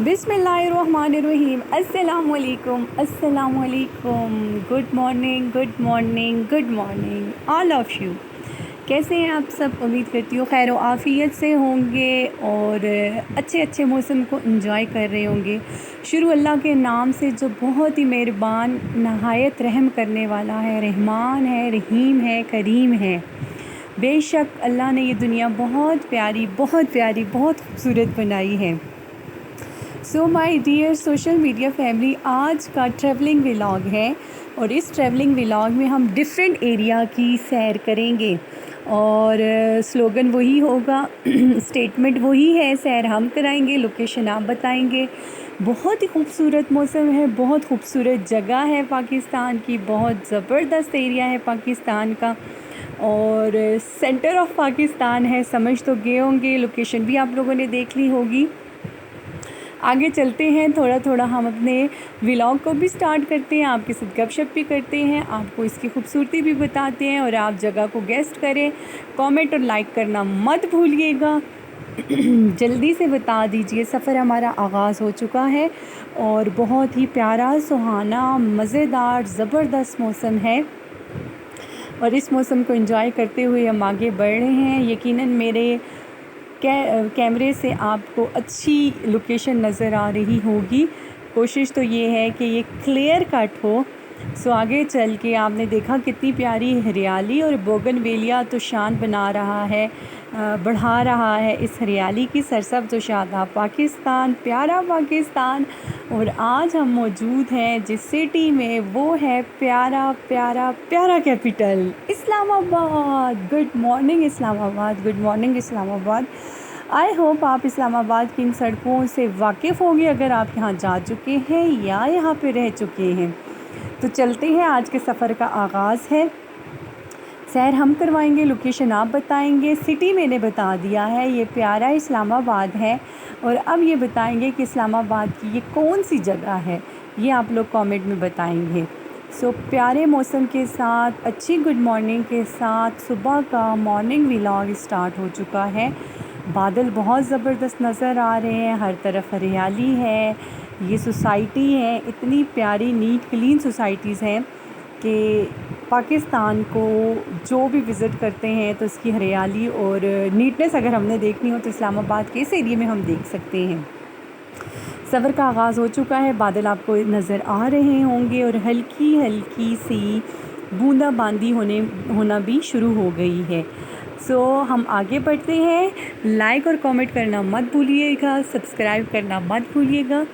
बिस्मिल्लाहिर्रहमानिर्रहीम। अस्सलामुअलैकुम। Good morning, good morning, good morning all of you. कैसे हैं आप सब? उम्मीद करती हूँ खैर आफ़ियत से होंगे और अच्छे मौसम को एंजॉय कर रहे होंगे। शुरू अल्लाह के नाम से जो बहुत ही मेहरबान, नहायत रहम करने वाला है, रहमान है, रहीम है, करीम है। बेशक अल्लाह ने ये दुनिया बहुत प्यारी, बहुत खूबसूरत बनाई है। So my dear social media family, आज का ट्रैवलिंग व्लॉग है और इस ट्रैवलिंग व्लॉग में हम डिफरेंट एरिया की सैर करेंगे और स्लोगन वही होगा, स्टेटमेंट वही है, सैर हम कराएंगे, लोकेशन आप बताएंगे। बहुत ही खूबसूरत मौसम है, बहुत खूबसूरत जगह है पाकिस्तान की, बहुत ज़बरदस्त एरिया है पाकिस्तान का और सेंटर ऑफ पाकिस्तान है। समझ तो गए होंगे, लोकेशन भी आप लोगों ने देख ली होगी। आगे चलते हैं, थोड़ा हम अपने व्लॉग को भी स्टार्ट करते हैं, आपके साथ गपशप भी करते हैं, आपको इसकी खूबसूरती भी बताते हैं और आप जगह को गेस्ट करें। कमेंट और लाइक करना मत भूलिएगा। जल्दी से बता दीजिए, सफ़र हमारा आगाज़ हो चुका है और बहुत ही प्यारा, सुहाना, मज़ेदार, ज़बरदस्त मौसम है और इस मौसम को एंजॉय करते हुए हम आगे बढ़ रहे हैं। यकीनन मेरे कैमरे से आपको अच्छी लोकेशन नज़र आ रही होगी। कोशिश तो ये है कि ये क्लियर कट हो। सो आगे चल के आपने देखा कितनी प्यारी हरियाली और बोगनवेलिया तो शान बना रहा है, बढ़ा रहा है इस हरियाली की। सरसब्ज़ और शादाब पाकिस्तान, प्यारा पाकिस्तान। और आज हम मौजूद हैं जिस सिटी में, वो है प्यारा प्यारा प्यारा capital Islamabad. Good morning Islamabad, good morning Islamabad. I hope आप इस्लामाबाद की इन सड़कों से वाकिफ़ होंगे अगर आप यहाँ जा चुके हैं या यहाँ पे रह चुके हैं। तो चलते हैं, आज के सफ़र का आगाज़ है। सैर हम करवाएंगे, लोकेशन आप बताएंगे। सिटी मैंने बता दिया है, ये प्यारा इस्लामाबाद है और अब ये बताएंगे कि इस्लामाबाद की ये कौन सी जगह है, ये आप लोग कमेंट में बताएंगे। सो प्यारे मौसम के साथ, अच्छी गुड मॉर्निंग के साथ सुबह का मॉर्निंग व्लॉग स्टार्ट हो चुका है। बादल बहुत ज़बरदस्त नज़र आ रहे हैं, हर तरफ हरियाली है। ये सोसाइटी है, इतनी प्यारी नीट क्लीन सोसाइटीज़ हैं कि पाकिस्तान को जो भी विज़िट करते हैं तो इसकी हरियाली और नीटनेस अगर हमने देखनी हो तो इस्लामाबाद के इस एरिया में हम देख सकते हैं। सफ़र का आगाज़ हो चुका है, बादल आपको नज़र आ रहे होंगे और हल्की सी बूंदाबांदी होना भी शुरू हो गई है। सो हम आगे बढ़ते हैं। लाइक और कमेंट करना मत भूलिएगा, सब्सक्राइब करना मत भूलिएगा।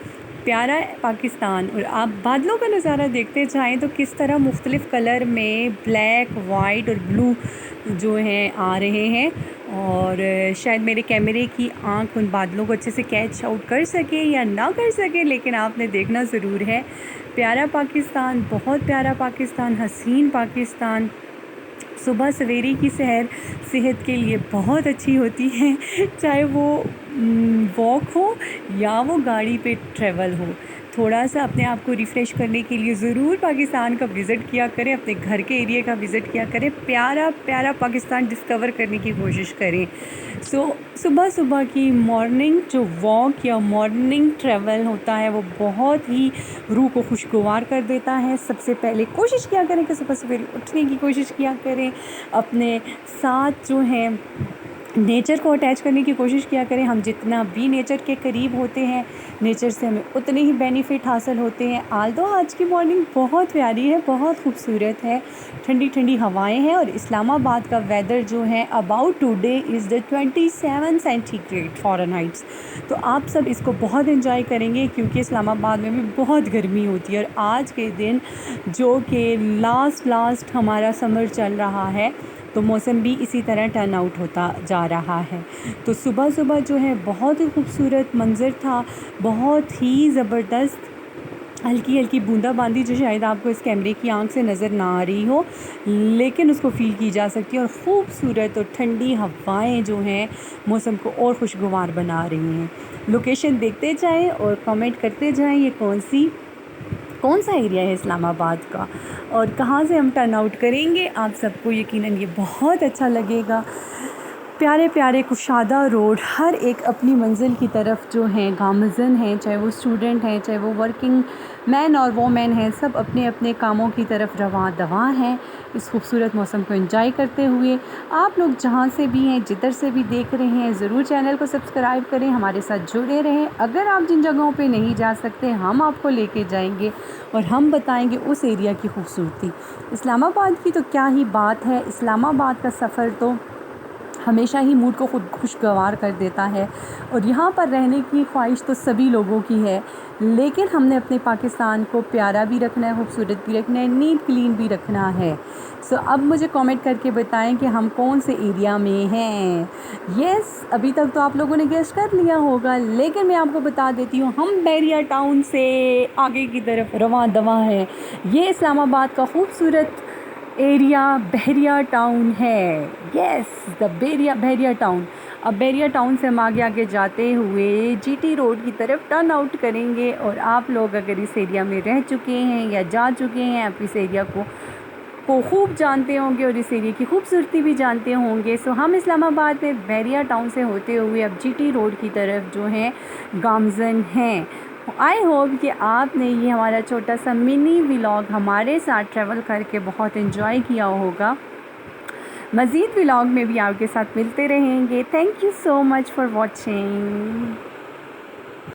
प्यारा पाकिस्तान। और आप बादलों का नज़ारा देखते जाएं तो किस तरह मुख्तलिफ़ कलर में ब्लैक, वाइट और ब्लू जो हैं आ रहे हैं और शायद मेरे कैमरे की आंख उन बादलों को अच्छे से कैच आउट कर सके या ना कर सके, लेकिन आपने देखना ज़रूर है। प्यारा पाकिस्तान, बहुत प्यारा पाकिस्तान, हसीन पाकिस्तान। सुबह सवेरे की सैर सेहत के लिए बहुत अच्छी होती है, चाहे वो वॉक हो या वो गाड़ी पे ट्रैवल हो। थोड़ा सा अपने आप को रिफ़्रेश करने के लिए ज़रूर पाकिस्तान का विज़िट किया करें, अपने घर के एरिया का विज़िट किया करें, प्यारा प्यारा पाकिस्तान डिस्कवर करने की कोशिश करें। सो सुबह की मॉर्निंग जो वॉक या मॉर्निंग ट्रैवल होता है वो बहुत ही रूह को खुशगवार कर देता है। सबसे पहले कोशिश किया करें कि सुबह सवेरे उठने की कोशिश किया करें, अपने साथ जो है नेचर को अटैच करने की कोशिश किया करें। हम जितना भी नेचर के करीब होते हैं, नेचर से हमें उतने ही बेनिफिट हासिल होते हैं। आल्दो आज की मॉर्निंग बहुत प्यारी है, बहुत खूबसूरत है, ठंडी हवाएं हैं और इस्लामाबाद का वेदर जो है about today is the 27 centigrade fahrenheits. तो आप सब इसको बहुत एंजॉय करेंगे क्योंकि इस्लामाबाद में भी बहुत गर्मी होती है और आज के दिन जो कि लास्ट हमारा समर चल रहा है तो मौसम भी इसी तरह टर्न आउट होता जा रहा है। तो सुबह जो है बहुत ही खूबसूरत मंज़र था, बहुत ही ज़बरदस्त। हल्की बूंदाबांदी जो शायद आपको इस कैमरे की आंख से नज़र ना आ रही हो, लेकिन उसको फ़ील की जा सकती है और ख़ूबसूरत और ठंडी हवाएं जो हैं मौसम को और खुशगवार बना रही हैं। लोकेशन देखते जाएं और कमेंट करते जाएं ये कौन सा एरिया है इस्लामाबाद का और कहाँ से हम टर्न आउट करेंगे। आप सबको यकीनन ये बहुत अच्छा लगेगा। प्यारे प्यारे कुशादा रोड, हर एक अपनी मंजिल की तरफ जो हैं गामज़न हैं, चाहे वो स्टूडेंट हैं, चाहे वो वर्किंग मैन और वोमेन हैं, सब अपने अपने कामों की तरफ रवां दवां हैं इस खूबसूरत मौसम को एंजॉय करते हुए। आप लोग जहाँ से भी हैं, जिधर से भी देख रहे हैं, ज़रूर चैनल को सब्सक्राइब करें, हमारे साथ जुड़े रहें। अगर आप जिन जगहों पे नहीं जा सकते, हम आपको लेके जाएंगे और हम बताएंगे उस एरिया की खूबसूरती। इस्लामाबाद की तो क्या ही बात है, इस्लामाबाद का सफ़र तो हमेशा ही मूड को खुद खुशगवार कर देता है और यहाँ पर रहने की ख्वाहिश तो सभी लोगों की है, लेकिन हमने अपने पाकिस्तान को प्यारा भी रखना है, खूबसूरत भी रखना है, नीट क्लीन भी रखना है। सो अब मुझे कमेंट करके बताएं कि हम कौन से एरिया में हैं। यस, अभी तक तो आप लोगों ने गेस कर लिया होगा, लेकिन मैं आपको बता देती हूँ, हम बहरिया टाउन से आगे की तरफ रवां दवां है। ये इस्लामाबाद का खूबसूरत एरिया बहरिया टाउन है। Yes, the Bahria town. अब बहरिया टाउन से हम आगे आगे जाते हुए जीटी रोड की तरफ टर्न आउट करेंगे और आप लोग अगर इस एरिया में रह चुके हैं या जा चुके हैं, आप इस एरिया को खूब जानते होंगे और इस एरिया की खूबसूरती भी जानते होंगे। सो हम इस्लामाबाद में बहरिया टाउन से होते हुए अब जीटी रोड की तरफ जो है गामज़न हैं। आई होप कि आपने ये हमारा छोटा सा मिनी व्लॉग हमारे साथ ट्रैवल करके बहुत इन्जॉय किया होगा। मज़ीद व्लॉग में भी आपके साथ मिलते रहेंगे। Thank you so much for watching.